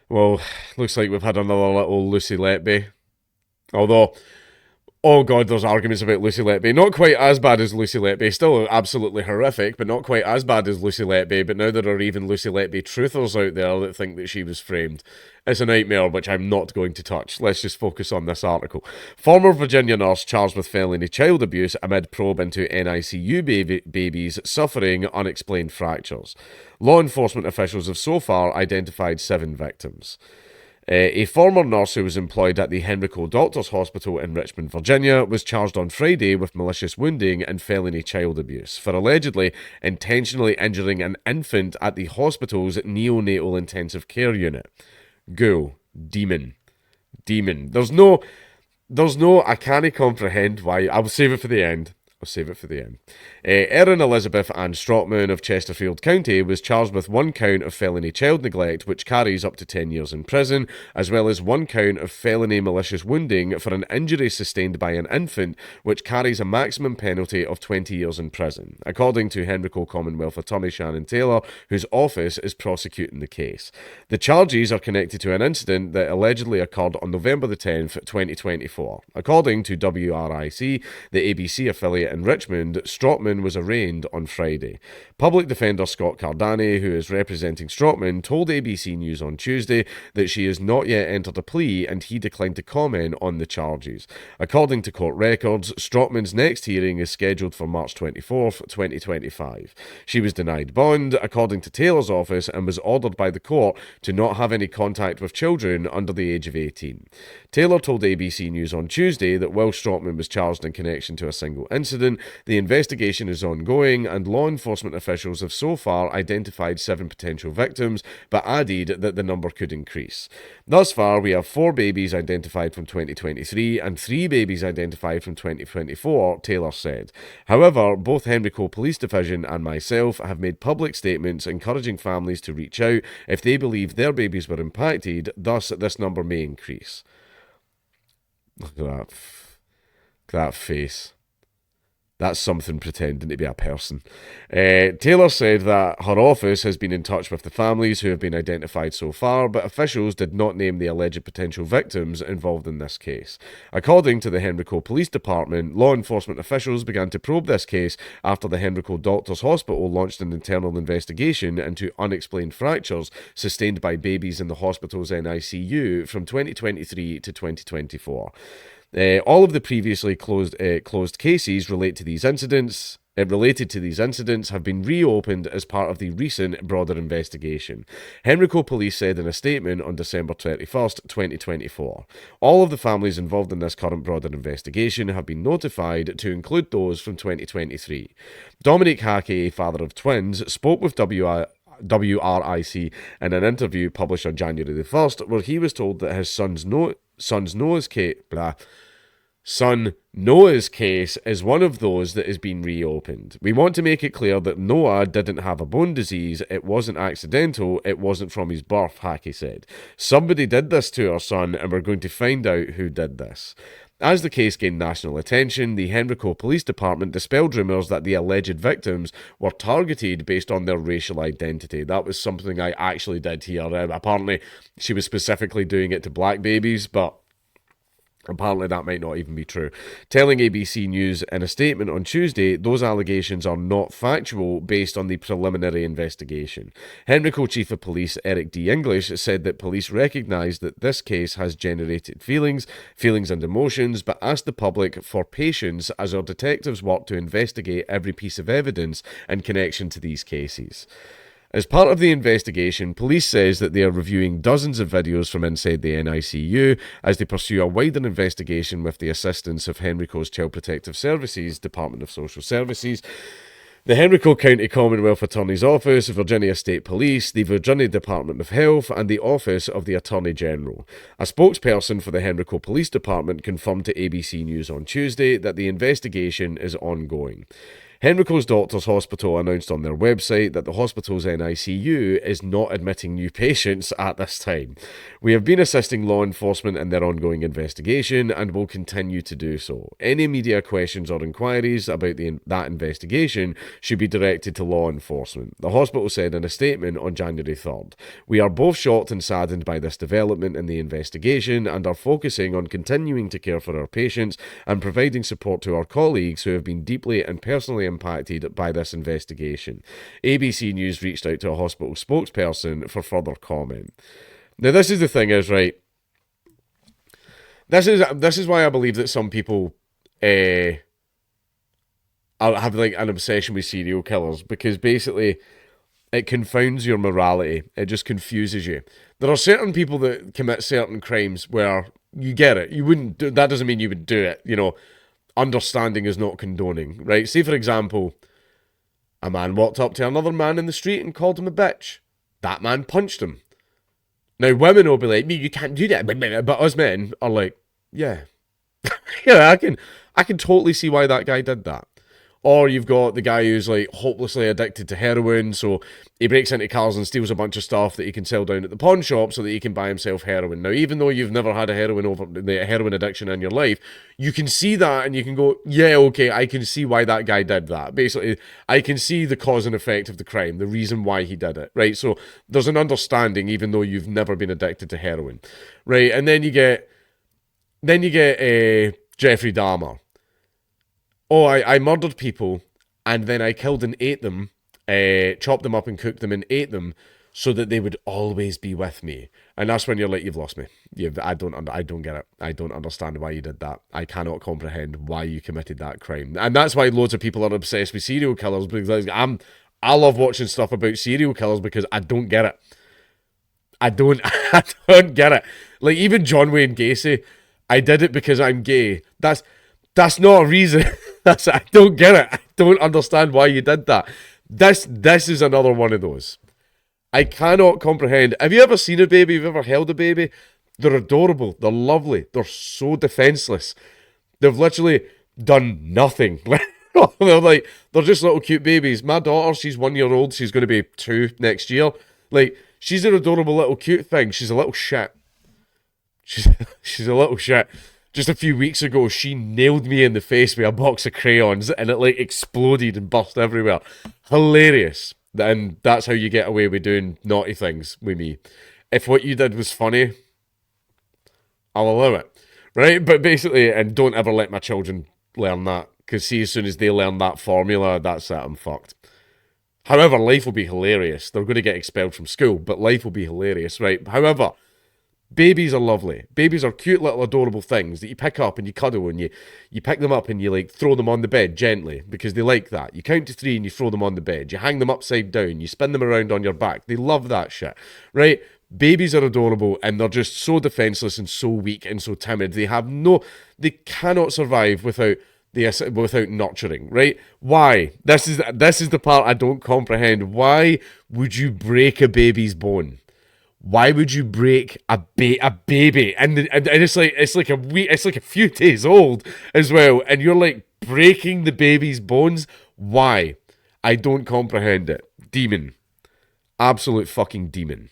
Well, looks like we've had another little Lucy Letby. Although, oh god, there's arguments about Lucy Letby. Not quite as bad as Lucy Letby. Still absolutely horrific, but not quite as bad as Lucy Letby. But now there are even Lucy Letby truthers out there that think that she was framed. It's a nightmare, which I'm not going to touch. Let's just focus on this article. Former Virginia nurse charged with felony child abuse amid probe into NICU babies suffering unexplained fractures. Law enforcement officials have so far identified 7 victims. A former nurse who was employed at the Henrico Doctors Hospital in Richmond, Virginia, was charged on Friday with malicious wounding and felony child abuse for allegedly intentionally injuring an infant at the hospital's neonatal intensive care unit. Ghoul. Demon. Demon. I can't comprehend why. I'll save it for the end. Erin Elizabeth Ann Strotman of Chesterfield County was charged with 1 count of felony child neglect, which carries up to 10 years in prison, as well as 1 count of felony malicious wounding for an injury sustained by an infant, which carries a maximum penalty of 20 years in prison, according to Henrico Commonwealth Attorney Shannon Taylor, whose office is prosecuting the case. The charges are connected to an incident that allegedly occurred on November the 10th, 2024. According to WRIC, the ABC affiliate in Richmond, Strotman was arraigned on Friday. Public defender Scott Cardani, who is representing Strotman, told ABC News on Tuesday that she has not yet entered a plea and he declined to comment on the charges. According to court records, Strotman's next hearing is scheduled for March 24th, 2025. She was denied bond, according to Taylor's office, and was ordered by the court to not have any contact with children under the age of 18. Taylor told ABC News on Tuesday that while Strotman was charged in connection to a single incident, the investigation is ongoing and law enforcement officials have so far identified 7 potential victims, but added that the number could increase. Thus far, we have 4 babies identified from 2023 and 3 babies identified from 2024, Taylor said. However, both Henrico Police Division and myself have made public statements encouraging families to reach out if they believe their babies were impacted, thus this number may increase. Look at that face. That's something pretending to be a person. Taylor said that her office has been in touch with the families who have been identified so far, but officials did not name the alleged potential victims involved in this case. According to the Henrico Police Department, law enforcement officials began to probe this case after the Henrico Doctors Hospital launched an internal investigation into unexplained fractures sustained by babies in the hospital's NICU from 2023 to 2024. All of the previously closed cases related to these incidents have been reopened as part of the recent broader investigation. Henrico Police said in a statement on December 31st, 2024. All of the families involved in this current broader investigation have been notified, to include those from 2023. Dominic Hackey, father of twins, spoke with WRIC in an interview published on January the 1st, where he was told that his son Noah's case is one of those that has been reopened. We want to make it clear that Noah didn't have a bone disease. It wasn't accidental. It wasn't from his birth, Hackey said. Somebody did this to our son, and we're going to find out who did this. As the case gained national attention, the Henrico Police Department dispelled rumours that the alleged victims were targeted based on their racial identity. That was something I actually did hear. Apparently, she was specifically doing it to black babies, but apparently that might not even be true. Telling ABC News in a statement on Tuesday, those allegations are not factual based on the preliminary investigation. Henrico Chief of Police Eric D. English said that police recognise that this case has generated feelings and emotions, but asked the public for patience as our detectives work to investigate every piece of evidence in connection to these cases. As part of the investigation, police says that they are reviewing dozens of videos from inside the NICU as they pursue a wider investigation with the assistance of Henrico's Child Protective Services, Department of Social Services, the Henrico County Commonwealth Attorney's Office, Virginia State Police, the Virginia Department of Health, and the Office of the Attorney General. A spokesperson for the Henrico Police Department confirmed to ABC News on Tuesday that the investigation is ongoing. Henrico's Doctors Hospital announced on their website that the hospital's NICU is not admitting new patients at this time. We have been assisting law enforcement in their ongoing investigation and will continue to do so. Any media questions or inquiries about that investigation should be directed to law enforcement. The hospital said in a statement on January 3rd, "We are both shocked and saddened by this development in the investigation and are focusing on continuing to care for our patients and providing support to our colleagues who have been deeply and personally impacted by this investigation." ABC News reached out to a hospital spokesperson for further comment. Now, this is the thing is, right, this is why I believe that some people have like an obsession with serial killers, because basically it confounds your morality. It just confuses you. There are certain people that commit certain crimes where you get it. You wouldn't do, that doesn't mean you would do it. You know, understanding is not condoning, right? Say, for example, a man walked up to another man in the street and called him a bitch. That man punched him. Now, women will be like, you can't do that. But us men are like, yeah. Yeah, I can totally see why that guy did that. Or you've got the guy who's like hopelessly addicted to heroin, so he breaks into cars and steals a bunch of stuff that he can sell down at the pawn shop so that he can buy himself heroin. Now, even though you've never had a heroin addiction in your life, you can see that and you can go, yeah, okay, I can see why that guy did that. Basically, I can see the cause and effect of the crime, the reason why he did it, right? So there's an understanding, even though you've never been addicted to heroin, right? And then you get Jeffrey Dahmer. Oh, I murdered people, and then I killed and ate them, chopped them up and cooked them and ate them, so that they would always be with me. And that's when you're like, you've lost me. I don't get it. I don't understand why you did that. I cannot comprehend why you committed that crime. And that's why loads of people are obsessed with serial killers, because I love watching stuff about serial killers because I don't get it. I don't get it. Like, even John Wayne Gacy, I did it because I'm gay. That's not a reason. I don't get it. I don't understand why you did that. This is another one of those. I cannot comprehend. Have you ever seen a baby? Have you ever held a baby? They're adorable. They're lovely. They're so defenseless. They've literally done nothing. They're just little cute babies. My daughter, she's 1 year old. She's going to be 2 next year. Like, she's an adorable little cute thing. She's a little shit. She's a little shit. Just a few weeks ago, she nailed me in the face with a box of crayons and it like exploded and burst everywhere. Hilarious. And that's how you get away with doing naughty things with me. If what you did was funny, I'll allow it. Right? But basically, and don't ever let my children learn that. Because see, as soon as they learn that formula, that's it, I'm fucked. However, life will be hilarious. They're going to get expelled from school, but life will be hilarious, right? However, babies are lovely. Babies are cute little adorable things that you pick up and you cuddle and you pick them up and you like throw them on the bed gently because they like that. You count to 3 and you throw them on the bed. You hang them upside down. You spin them around on your back. They love that shit, right? Babies are adorable and they're just so defenseless and so weak and so timid. They cannot survive without nurturing, right? Why? This is the part I don't comprehend. Why would you break a baby's bone? Why would you break a baby? And it's like a few days old as well, and you're like breaking the baby's bones. Why? I don't comprehend it. Demon. Absolute fucking demon.